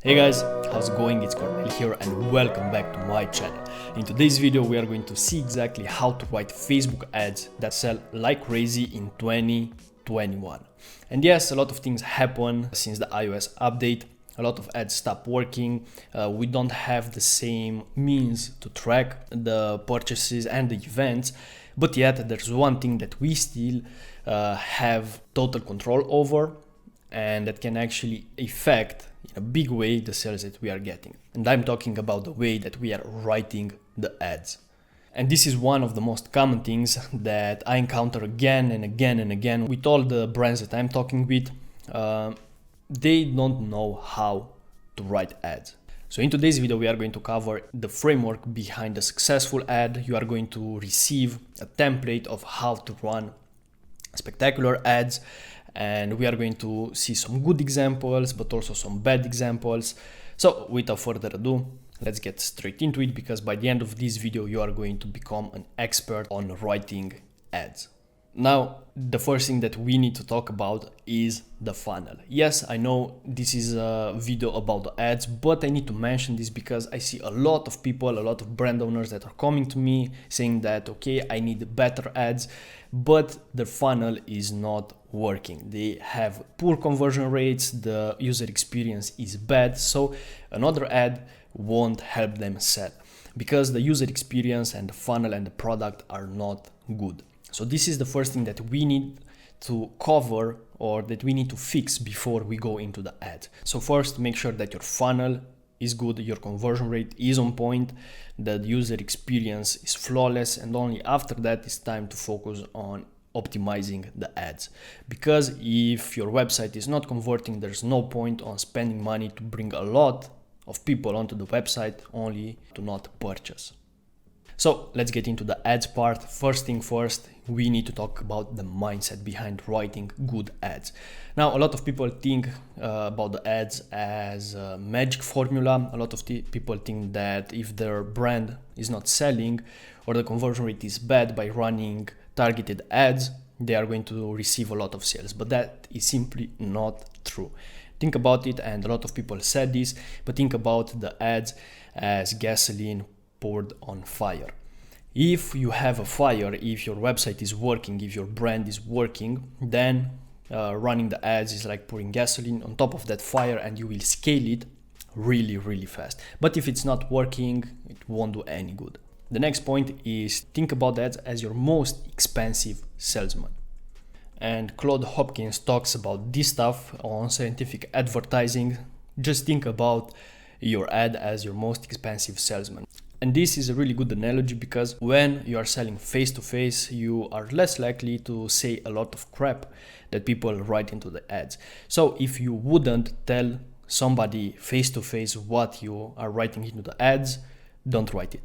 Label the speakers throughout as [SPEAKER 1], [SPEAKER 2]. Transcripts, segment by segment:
[SPEAKER 1] Hey guys, how's it going? It's Cornel here and welcome back to my channel. In today's video we are going to see exactly how to write Facebook ads that sell like crazy in 2021. And yes, a lot of things happen since the iOS update. A lot of ads stop working. We don't have the same means to track the purchases and the events, but yet there's one thing that we still have total control over, and that can actually affect in a big way the sales that we are getting. And I'm talking about the way that we are writing the ads. And this is one of the most common things that I encounter again and again and again with all the brands that I'm talking with. They don't know how to write ads. So in today's video, we are going to cover the framework behind a successful ad. You are going to receive a template of how to run spectacular ads, and we are going to see some good examples but also some bad examples. So without further ado, let's get straight into it, because by the end of this video you are going to become an expert on writing ads. Now, the first thing that we need to talk about is the funnel. Yes, I know this is a video about the ads, but I need to mention this because I see a lot of people, a lot of brand owners that are coming to me saying that, okay, I need better ads, but the funnel is not working. They have poor conversion rates, the user experience is bad, so another ad won't help them sell because the user experience and the funnel and the product are not good. So this is the first thing that we need to cover, or that we need to fix before we go into the ad. So first, make sure that your funnel is good, your conversion rate is on point, that the user experience is flawless, and only after that it's time to focus on optimizing the ads. Because if your website is not converting, there's no point on spending money to bring a lot of people onto the website only to not purchase. So let's get into the ads part. First thing first, we need to talk about the mindset behind writing good ads. Now, a lot of people think about the ads as a magic formula. A lot of people think that if their brand is not selling or the conversion rate is bad, by running targeted ads, they are going to receive a lot of sales. But that is simply not true. Think about it, and a lot of people said this, but think about the ads as gasoline poured on fire. If you have a fire, if your website is working, if your brand is working, then running the ads is like pouring gasoline on top of that fire, and you will scale it really fast. But if it's not working, it won't do any good. The next point is think about ads as your most expensive salesman. And Claude Hopkins talks about this stuff on Scientific Advertising. Just think about your ad as your most expensive salesman. And this is a really good analogy, because when you are selling face-to-face, you are less likely to say a lot of crap that people write into the ads. So if you wouldn't tell somebody face-to-face what you are writing into the ads, don't write it.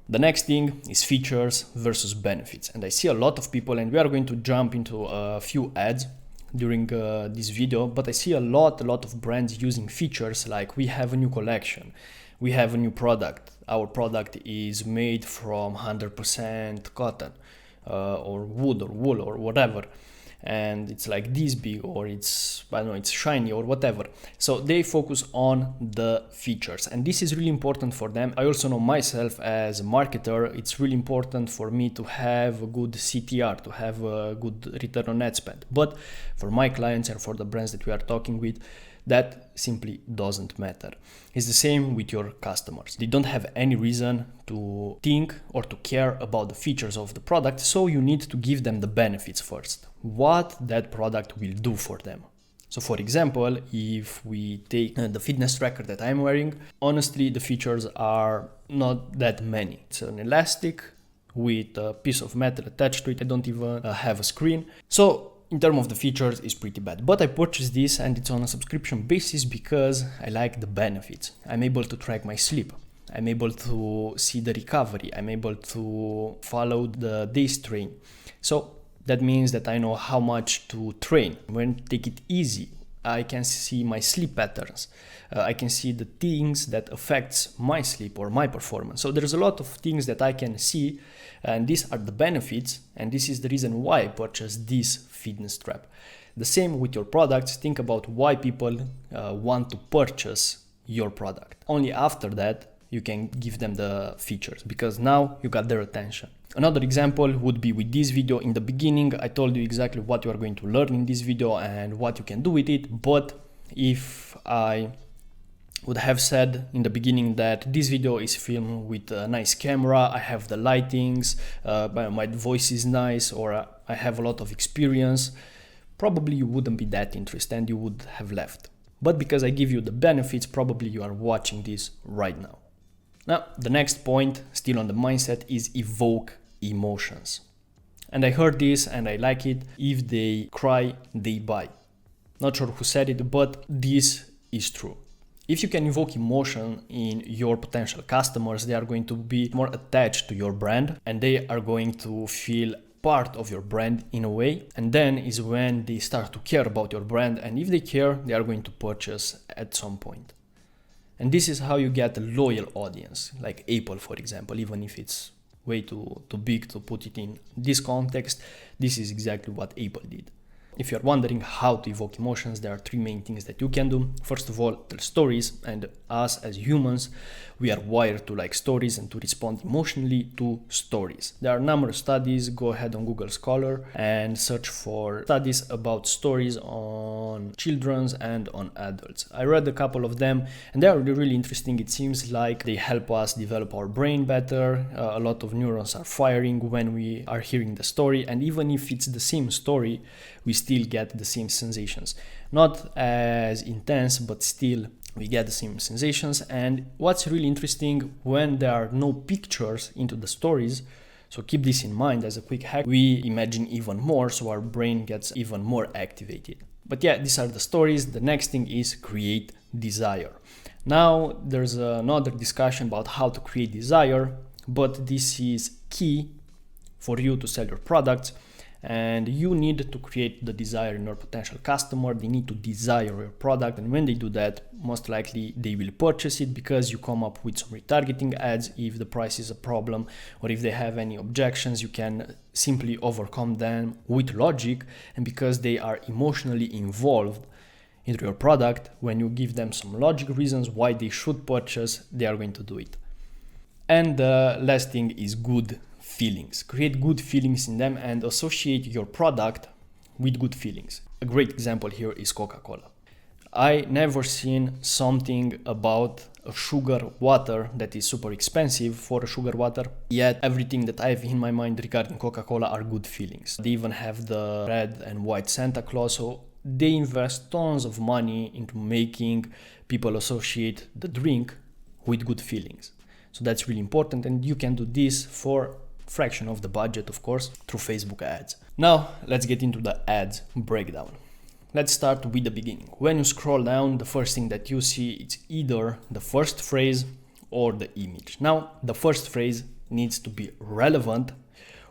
[SPEAKER 1] The next thing is features versus benefits. And I see a lot of people, and we are going to jump into a few ads during this video, but I see a lot of brands using features like, we have a new collection, we have a new product, our product is made from 100% cotton or wood or wool or whatever, and it's like this big, or it's, I don't know, it's shiny or whatever. So they focus on the features, and this is really important for them. I also know myself as a marketer, it's really important for me to have a good CTR, to have a good return on ad spend. But for my clients and for the brands that we are talking with, that simply doesn't matter. It's the same with your customers. They don't have any reason to think or to care about the features of the product, so you need to give them the benefits first, what that product will do for them. So for example, if we take the fitness tracker that I'm wearing, honestly, the features are not that many. It's an elastic with a piece of metal attached to it. I don't even have a screen. So in terms of the features, it's pretty bad. But I purchased this, and it's on a subscription basis because I like the benefits. I'm able to track my sleep. I'm able to see the recovery. I'm able to follow the days train. So that means that I know how much to train. When take it easy, I can see my sleep patterns. I can see the things that affects my sleep or my performance. So there's a lot of things that I can see, and these are the benefits, and this is the reason why I purchased this fitness strap. The same with your products. Think about why people want to purchase your product. Only after that you can give them the features, because now you got their attention. Another example would be with this video. In the beginning, I told you exactly what you are going to learn in this video and what you can do with it. But if I would have said in the beginning that this video is filmed with a nice camera, I have the lightings, my voice is nice, or I have a lot of experience, probably you wouldn't be that interested and you would have left. But because I give you the benefits, probably you are watching this right now. Now, the next point, still on the mindset, is evoke emotions. And I heard this and I like it. If they cry, they buy. Not sure who said it, but this is true. If you can evoke emotion in your potential customers, they are going to be more attached to your brand and they are going to feel part of your brand in a way. And then is when they start to care about your brand. And if they care, they are going to purchase at some point. And this is how you get a loyal audience, like Apple, for example. Even if it's way too big to put it in this context, this is exactly what Apple did. If you're wondering how to evoke emotions, there are three main things that you can do. First of all, tell stories, and us as humans, we are wired to like stories and to respond emotionally to stories. There are numerous studies. Go ahead on Google Scholar and search for studies about stories on children's and on adults. I read a couple of them and they are really interesting. It seems like they help us develop our brain better. A lot of neurons are firing when we are hearing the story, and even if it's the same story, we still get the same sensations. Not as intense, but still we get the same sensations. And what's really interesting, when there are no pictures into the stories, so keep this in mind as a quick hack, we imagine even more, so our brain gets even more activated. But yeah, these are the stories. The next thing is create desire. Now there's another discussion about how to create desire, but this is key for you to sell your products. And you need to create the desire in your potential customer. They need to desire your product, and when they do that, most likely they will purchase it, because you come up with some retargeting ads. If the price is a problem or if they have any objections, you can simply overcome them with logic. And because they are emotionally involved into your product, when you give them some logic reasons why they should purchase, they are going to do it. And the last thing is good feelings. Create good feelings in them and associate your product with good feelings. A great example here is Coca-Cola. I never seen something about a sugar water that is super expensive for a sugar water, yet everything that I have in my mind regarding Coca-Cola are good feelings. They even have the red and white Santa Claus, so they invest tons of money into making people associate the drink with good feelings. So that's really important, and you can do this for fraction of the budget, of course, through Facebook ads. Now let's get into the ads breakdown. Let's start with the beginning. When you scroll down, the first thing that you see is either the first phrase or the image. Now the first phrase needs to be relevant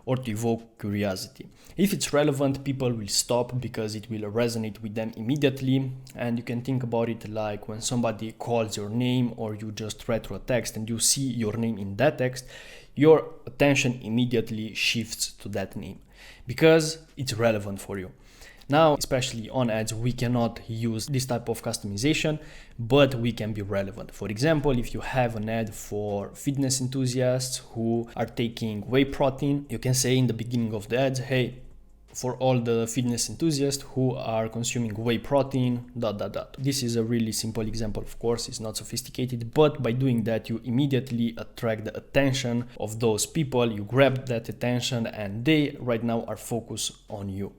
[SPEAKER 1] or to evoke curiosity. If it's relevant, people will stop because it will resonate with them immediately. And you can think about it like when somebody calls your name, or you just read through a text and you see your name in that text, your attention immediately shifts to that name because it's relevant for you. Now, especially on ads, we cannot use this type of customization, but we can be relevant. For example, if you have an ad for fitness enthusiasts who are taking whey protein, you can say in the beginning of the ads, hey, for all the fitness enthusiasts who are consuming whey protein, ... This is a really simple example, of course, it's not sophisticated, but by doing that, you immediately attract the attention of those people, you grab that attention, and they right now are focused on you.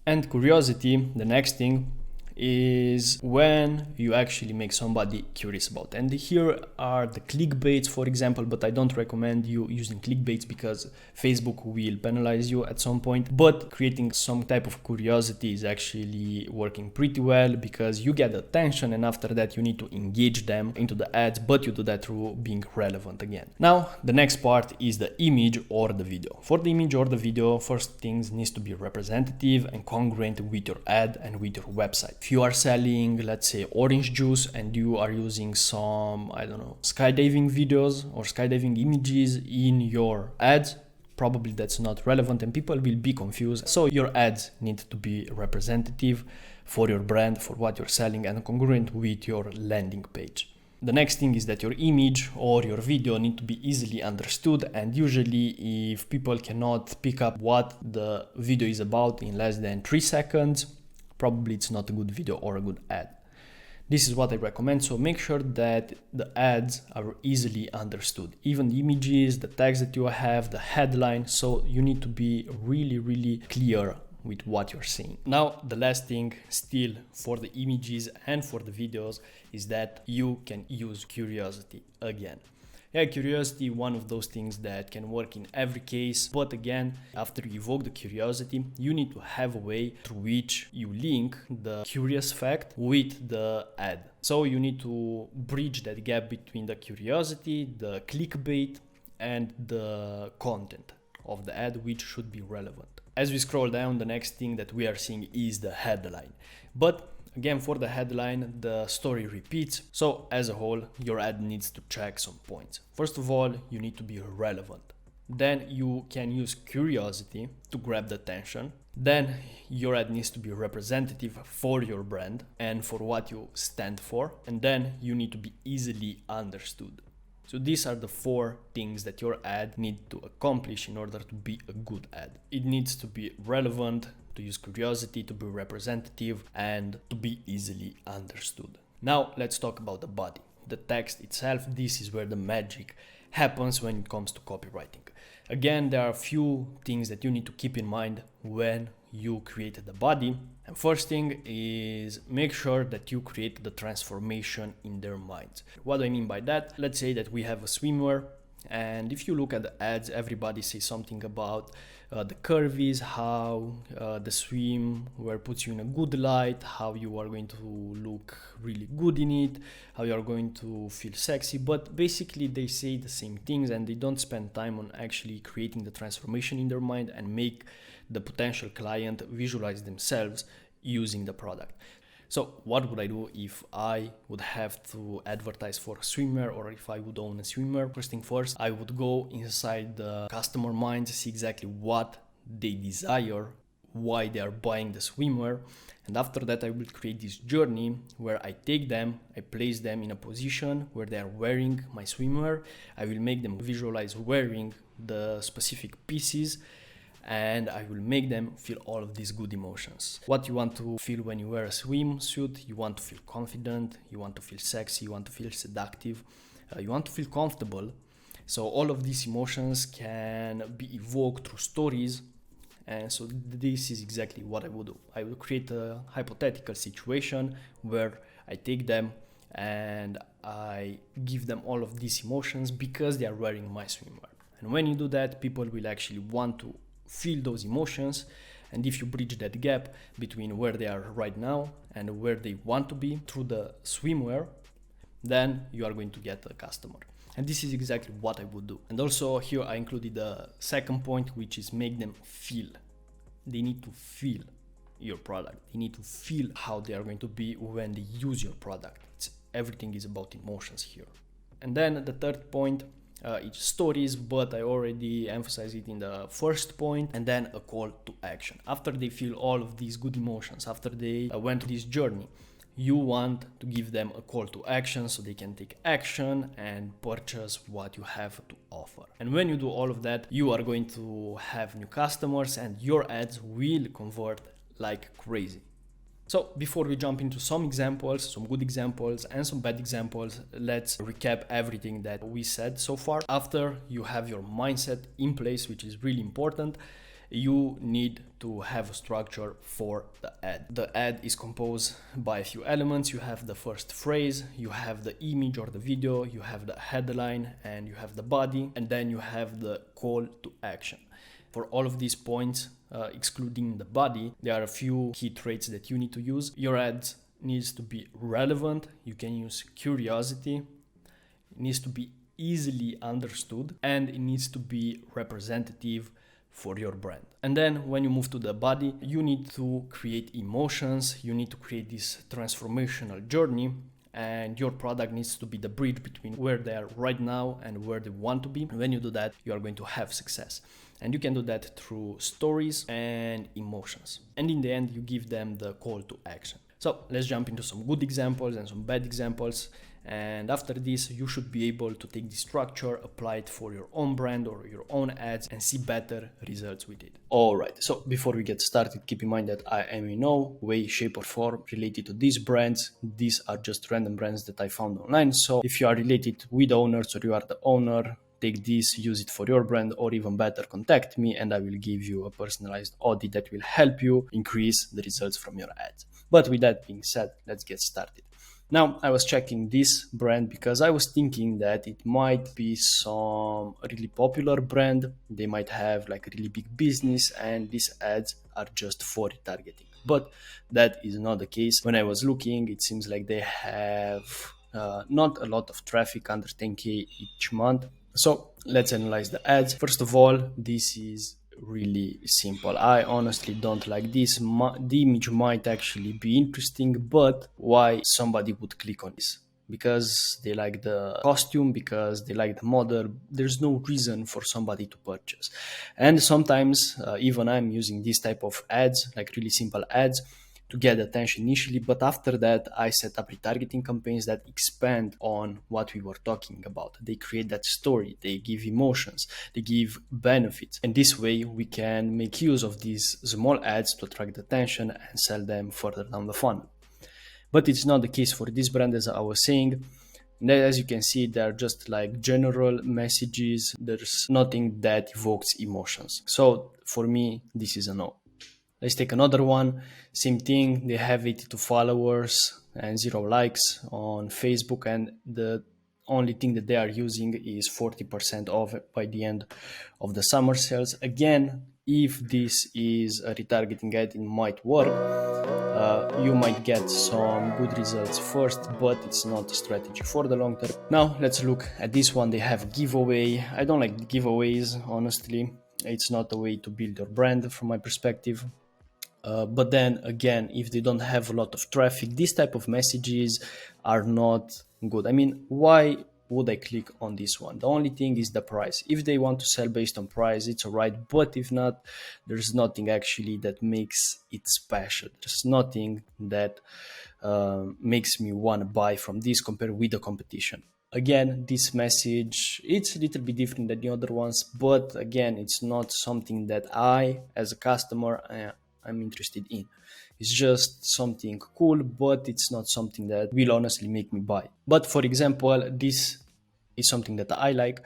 [SPEAKER 1] And curiosity, the next thing, is when you actually make somebody curious about. And here are the clickbaits, for example, but I don't recommend you using clickbaits because Facebook will penalize you at some point. But creating some type of curiosity is actually working pretty well because you get attention, and after that you need to engage them into the ads, but you do that through being relevant again. Now, the next part is the image or the video. For the image or the video, first things needs to be representative and congruent with your ad and with your website. If you are selling, let's say, orange juice and you are using some, I don't know, skydiving videos or skydiving images in your ads, probably that's not relevant and people will be confused. So your ads need to be representative. for your brand, for what you're selling, and congruent with your landing page. The next thing is that your image or your video need to be easily understood, and usually if people cannot pick up what the video is about in less than 3 seconds, probably it's not a good video or a good ad. This is what I recommend, so make sure that the ads are easily understood. Even the images, the text that you have, the headline, so you need to be really clear with what you're saying. Now, the last thing still for the images and for the videos is that you can use curiosity again. Yeah, curiosity, one of those things that can work in every case, but again, after you evoke the curiosity, you need to have a way through which you link the curious fact with the ad. So you need to bridge that gap between the curiosity, the clickbait, and the content of the ad, which should be relevant. As we scroll down, the next thing that we are seeing is the headline. But again, for the headline, the story repeats. So as a whole, your ad needs to check some points. First of all, you need to be relevant. Then you can use curiosity to grab the attention. Then your ad needs to be representative for your brand and for what you stand for. And then you need to be easily understood. So these are the 4 things that your ad needs to accomplish in order to be a good ad. It needs to be relevant, to use curiosity, to be representative, and to be easily understood. Now let's talk about the body. The text itself, this is where the magic happens when it comes to copywriting. Again, there are a few things that you need to keep in mind when you create the body. And first thing is make sure that you create the transformation in their minds. What do I mean by that? Let's say that we have a swimwear, and if you look at the ads, everybody says something about the curvies, how the swimwear puts you in a good light, how you are going to look really good in it, how you are going to feel sexy. But basically they say the same things, and they don't spend time on actually creating the transformation in their mind and make the potential client visualize themselves using the product. So what would I do if I would have to advertise for a swimwear, or if I would own a swimwear? First thing first, I would go inside the customer mind, see exactly what they desire, why they are buying the swimwear. And after that, I will create this journey where I take them, I place them in a position where they are wearing my swimwear. I will make them visualize wearing the specific pieces, and I will make them feel all of these good emotions. What you want to feel when you wear a swimsuit: you want to feel confident, you want to feel sexy, you want to feel seductive, you want to feel comfortable. So all of these emotions can be evoked through stories. And so this is exactly what I would do. I will create a hypothetical situation where I take them and I give them all of these emotions because they are wearing my swimwear. And when you do that, people will actually want to feel those emotions. And if you bridge that gap between where they are right now and where they want to be through the swimwear, then you are going to get a customer. And this is exactly what I would do. And also here I included the second point, which is make them feel. They need to feel your product. They need to feel how they are going to be when they use your product. Everything is about emotions here. And then the third point, it's stories, but I already emphasized it in the first point. And then a call to action. After they feel all of these good emotions, after they went through this journey, you want to give them a call to action so they can take action and purchase what you have to offer. And when you do all of that, you are going to have new customers and your ads will convert like crazy. So before we jump into some examples, some good examples and some bad examples, let's recap everything that we said so far. After you have your mindset in place, which is really important, you need to have a structure for the ad. The ad is composed by a few elements. You have the first phrase, you have the image or the video, you have the headline, and you have the body, and then you have the call to action. For all of these points, excluding the body, there are a few key traits that you need to use. Your ad needs to be relevant. You can use curiosity. It needs to be easily understood, and it needs to be representative for your brand. And then when you move to the body, you need to create emotions. You need to create this transformational journey. and your product needs to be the bridge between where they are right now and where they want to be. When you do that, you are going to have success. And you can do that through stories and emotions. And in the end, you give them the call to action. So let's jump into some good examples and some bad examples. And after this, you should be able to take this structure, apply it for your own brand or your own ads, and see better results with it. Alright, so before we get started, keep in mind that I am in no way, shape, or form related to these brands. These are just random brands that I found online. So if you are related with owners or you are the owner, take this, use it for your brand, or even better, contact me and I will give you a personalized audit that will help you increase the results from your ads. But with that being said, let's get started. Now, I was checking this brand because I was thinking that it might be some really popular brand. They might have like a really big business and these ads are just for retargeting. But that is not the case. When I was looking, it seems like they have not a lot of traffic, under 10K each month. So let's analyze the ads. First of all, this is really simple. I honestly don't like this. The image might actually be interesting, but why somebody would click on this? Because they like the costume, because they like the model. There's no reason for somebody to purchase. And sometimes even I'm using this type of ads, like really simple ads, to get attention initially, but after that I set up retargeting campaigns that expand on what we were talking about. They create that story, they give emotions, they give benefits, and this way we can make use of these small ads to attract attention and sell them further down the funnel. But it's not the case for this brand, as I was saying. As you can see, they're just like general messages. There's nothing that evokes emotions. So for me, this is a no. Let's take another one. Same thing. They have 82 followers and 0 likes on Facebook, and the only thing that they are using is 40% off by the end of the summer sales. Again, if this is a retargeting ad, it might work. You might get some good results first, but it's not a strategy for the long term. Now let's look at this one. They have giveaway. I don't like giveaways, honestly. It's not a way to build your brand from my perspective. But then again, if they don't have a lot of traffic, these type of messages are not good. I mean, why would I click on this one? The only thing is the price. If they want to sell based on price, it's all right. But if not, there's nothing actually that makes it special. There's nothing that makes me want to buy from this compared with the competition. Again, this message, it's a little bit different than the other ones, but again, it's not something that I, as a customer, I'm interested in. It's just something cool, but it's not something that will honestly make me buy. But for example, this is something that I like.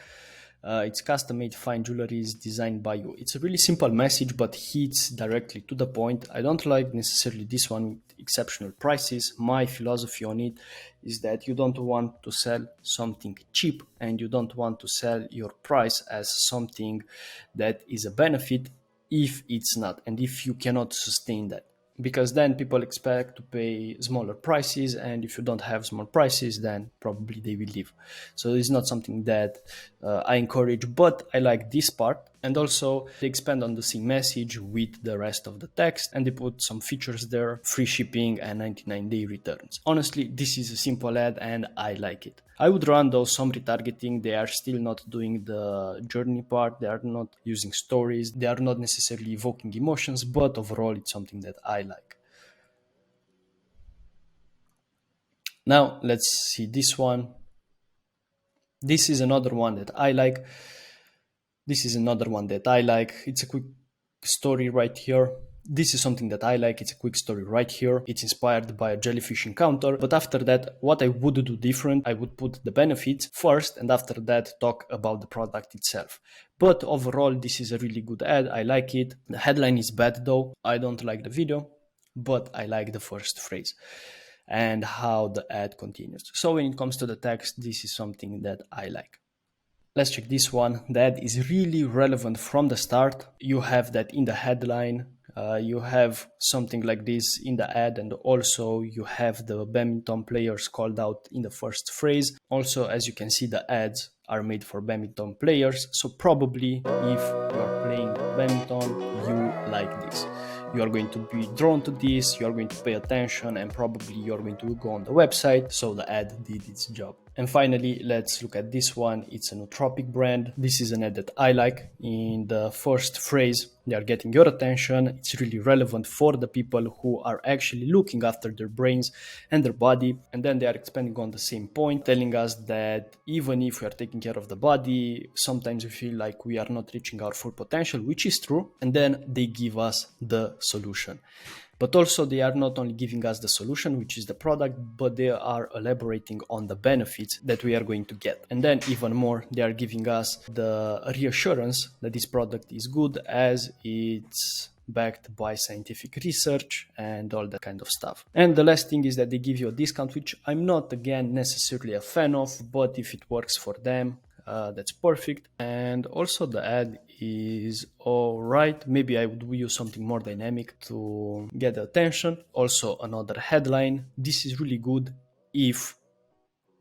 [SPEAKER 1] It's custom made fine jewelry is designed by you. It's a really simple message, but hits directly to the point. I don't like necessarily this one with exceptional prices. My philosophy on it is that you don't want to sell something cheap and you don't want to sell your price as something that is a benefit if it's not, and if you cannot sustain that, because then people expect to pay smaller prices, and if you don't have small prices, then probably they will leave. So it's not something that I encourage, but I like this part. And also they expand on the same message with the rest of the text, and they put some features there, free shipping and 99-day returns. Honestly, this is a simple ad and I like it. I would run though some retargeting. They are still not doing the journey part. They are not using stories. They are not necessarily evoking emotions, but overall it's something that I like. Now let's see this one. This is another one that I like. It's a quick story right here. This is something that I like. It's a quick story right here. It's inspired by a jellyfish encounter. But after that, what I would do different, I would put the benefits first, and after that, talk about the product itself. But overall, this is a really good ad. I like it. The headline is bad though. I don't like the video, but I like the first phrase and how the ad continues. So when it comes to the text, this is something that I like. Let's check this one. That is really relevant from the start. You have that in the headline. You have something like this in the ad, and also you have the badminton players called out in the first phrase. Also, as you can see, the ads are made for badminton players. So probably if you are playing badminton, you like this. you are going to be drawn to this, you are going to pay attention, and probably you're going to go on the website. So the ad did its job. And finally, let's look at this one. It's a nootropic brand. This is an ad that I like. In the first phrase, they are getting your attention. It's really relevant for the people who are actually looking after their brains and their body. And then they are expanding on the same point, telling us that even if we are taking care of the body, sometimes we feel like we are not reaching our full potential, which is true. And then they give us the solution. But also they are not only giving us the solution, which is the product, but they are elaborating on the benefits that we are going to get. And then even more, they are giving us the reassurance that this product is good as it's backed by scientific research and all that kind of stuff. And the last thing is that they give you a discount, which I'm not again necessarily a fan of, but if it works for them, that's perfect. And also the ad is all right. Maybe I would use something more dynamic to get the attention. Also another headline. This is really good if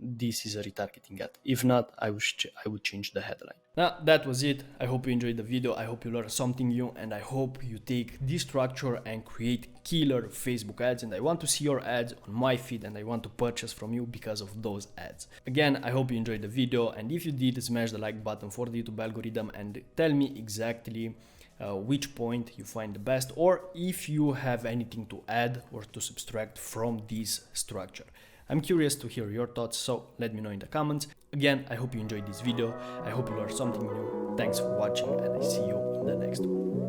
[SPEAKER 1] this is a retargeting ad. If not, I would change the headline. Now that was it. I hope you enjoyed the video. I hope you learned something new, and I hope you take this structure and create killer Facebook ads. And I want to see your ads on my feed, and I want to purchase from you because of those ads. Again, I hope you enjoyed the video, and if you did, smash the like button for the YouTube algorithm and tell me exactly which point you find the best, or if you have anything to add or to subtract from this structure. I'm curious to hear your thoughts, so let me know in the comments. Again, I hope you enjoyed this video. I hope you learned something new. Thanks for watching, and I see you in the next one.